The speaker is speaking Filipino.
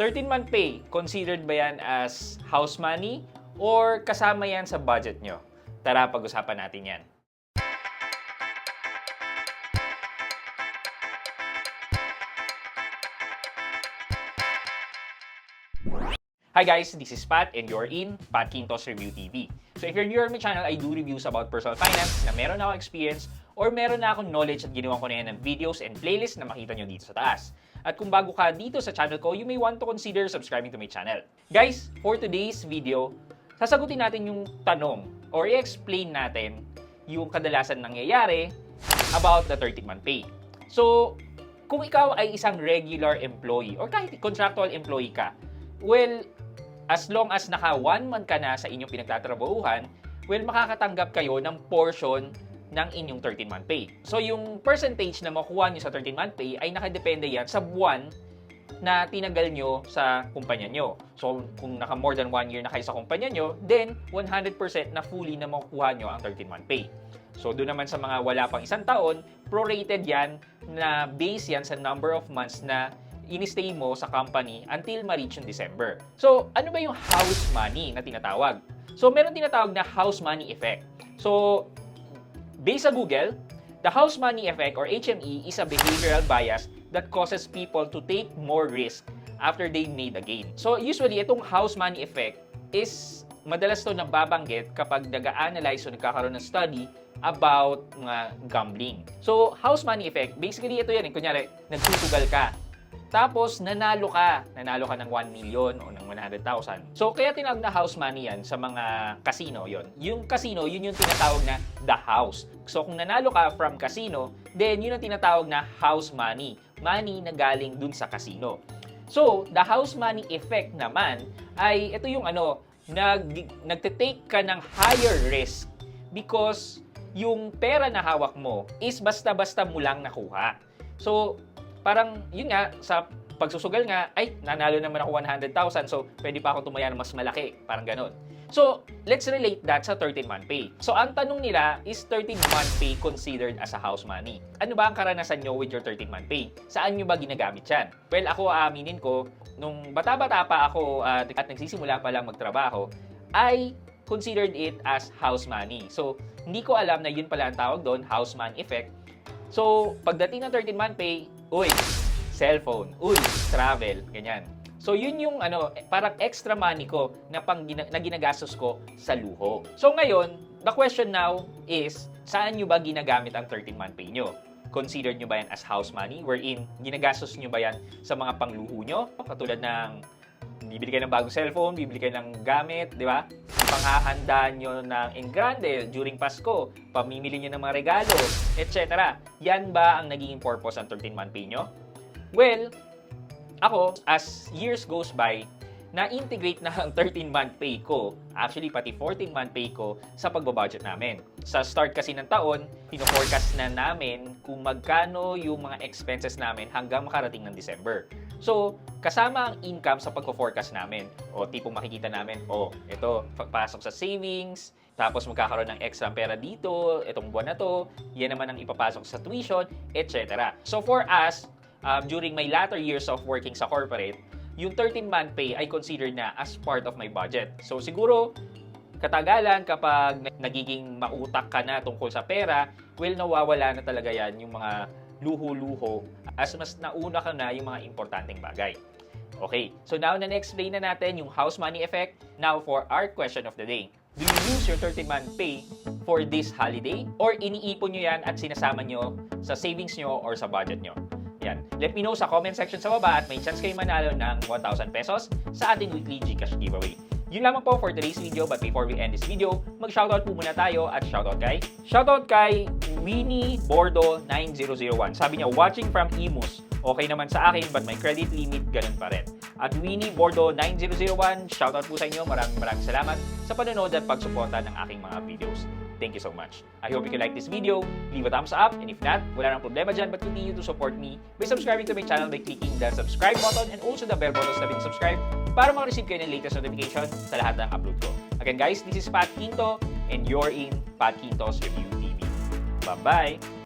13-month pay, considered ba yan as house money or kasama yan sa budget nyo? Tara, pag-usapan natin yan. Hi guys, this is Pat and you're in Pat Quintos Review TV. So if you're new to my channel, I do reviews about personal finance na meron na ako experience or meron na akong knowledge at ginawa ko na yan ng videos and playlist na makita nyo dito sa taas. At kung bago ka dito sa channel ko, you may want to consider subscribing to my channel. Guys, for today's video, sasagutin natin yung tanong or i-explain natin yung kadalasan nangyayari about the 13-month pay. So, kung ikaw ay isang regular employee or kahit contractual employee ka, well, as long as naka 1 month ka na sa inyong pinagtatrabahuhan, well, makakatanggap kayo ng portion ng inyong 13-month pay. So, yung percentage na makuha nyo sa 13-month pay ay nakadepende yan sa buwan na tinagal nyo sa kumpanya nyo. So, kung naka more than 1 year na kayo sa kumpanya nyo, then 100% na fully na makukuha nyo ang 13-month pay. So, doon naman sa mga wala pang isang taon, prorated yan na base yan sa number of months na in-stay mo sa company until ma-reach yung December. So, ano ba yung house money na tinatawag? So, meron tinatawag na house money effect. So, based sa Google, the house money effect or HME is a behavioral bias that causes people to take more risk after they made a gain. So, usually, itong house money effect is madalas to nababanggit kapag nag-a-analyze o nagkakaroon ng study about gambling. So, house money effect, basically ito yan. Kunyari, nagtutugal ka. Tapos, nanalo ka ng 1 million o ng 100,000. So, kaya tinawag na house money yan sa mga casino yon. Yung casino, yun yung tinatawag na the house. So, kung nanalo ka from casino, then yun ang tinatawag na house money. Money na galing dun sa casino. So, the house money effect naman ay ito yung nagte-take ka ng higher risk because yung pera na hawak mo is basta-basta mo lang nakuha. So, parang yun nga, sa pagsusugal nga, ay, nanalo naman ako 100,000, so pwede pa ako tumaya ng mas malaki. Parang ganun. So, let's relate that sa 13-month pay. So, ang tanong nila, is 13-month pay considered as a house money? Ano ba ang karanasan nyo with your 13-month pay? Saan nyo ba ginagamit yan? Well, ako aaminin ko, nung bata-bata pa ako at nagsisimula pa lang magtrabaho, I considered it as house money. So, hindi ko alam na yun pala ang tawag doon, house money effect. So, pagdating ng 13-month pay, uy, cellphone, uy, travel, ganyan. So, yun yung parang extra money ko na ginagastos ko sa luho. So, ngayon, the question now is, saan nyo ba ginagamit ang 13-month pay nyo? Considered nyo ba yan as house money? Wherein, ginagastos nyo ba yan sa mga pangluho nyo? Katulad ng bibili kayo ng bagong cellphone, bibili kayo ng gamit, di ba? Panghahanda nyo ng engrande during Pasko, pamimili nyo ng mga regalo, etc. Yan ba ang naging purpose ng 13-month pay nyo? Well, ako, as years goes by, na-integrate na ang 13-month pay ko, actually pati 14-month pay ko, sa pagbabudget namin. Sa start kasi ng taon, pino-forecast na namin kung magkano yung mga expenses namin hanggang makarating ng December. So, kasama ang income sa pagpo-forecast namin. O tipong makikita namin, ito, pagpasok sa savings, tapos magkakaroon ng extra pera dito, itong buwan na to, yan naman ang ipapasok sa tuition, etc. So, for us, during my latter years of working sa corporate, yung 13-month pay ay considered na as part of my budget. So, siguro, katagalan kapag nagiging mautak ka na tungkol sa pera, well, nawawala na talaga yan yung mga luho-luho as mas nauna ka na yung mga importanteng bagay. Okay, so now na-explain na natin yung house money effect. Now for our question of the day. Do you use your 13-month pay for this holiday? Or iniipon nyo yan at sinasama nyo sa savings nyo or sa budget nyo? Yan. Let me know sa comment section sa baba at may chance kayo manalo ng 1,000 pesos sa ating weekly GCash giveaway. Yun lamang po for today's video, but before we end this video, mag-shoutout po muna tayo at shoutout kay Winnie Bordo 9001. Sabi niya, watching from Imus. Okay naman sa akin, but my credit limit ganun pa rin. At Winnie Bordo 9001, shoutout po sa inyo. Maraming salamat sa panonood at pagsuporta ng aking mga videos. Thank you so much. I hope you can like this video, leave a thumbs up, and if not, wala nang problema dyan, but continue to support me by subscribing to my channel by clicking the subscribe button and also the bell button sabi subscribe para makareceive kayo ng latest notification sa lahat ng upload ko. Again guys, this is Pat Quinto and you're in Pat Quinto's Review TV. Bye-bye!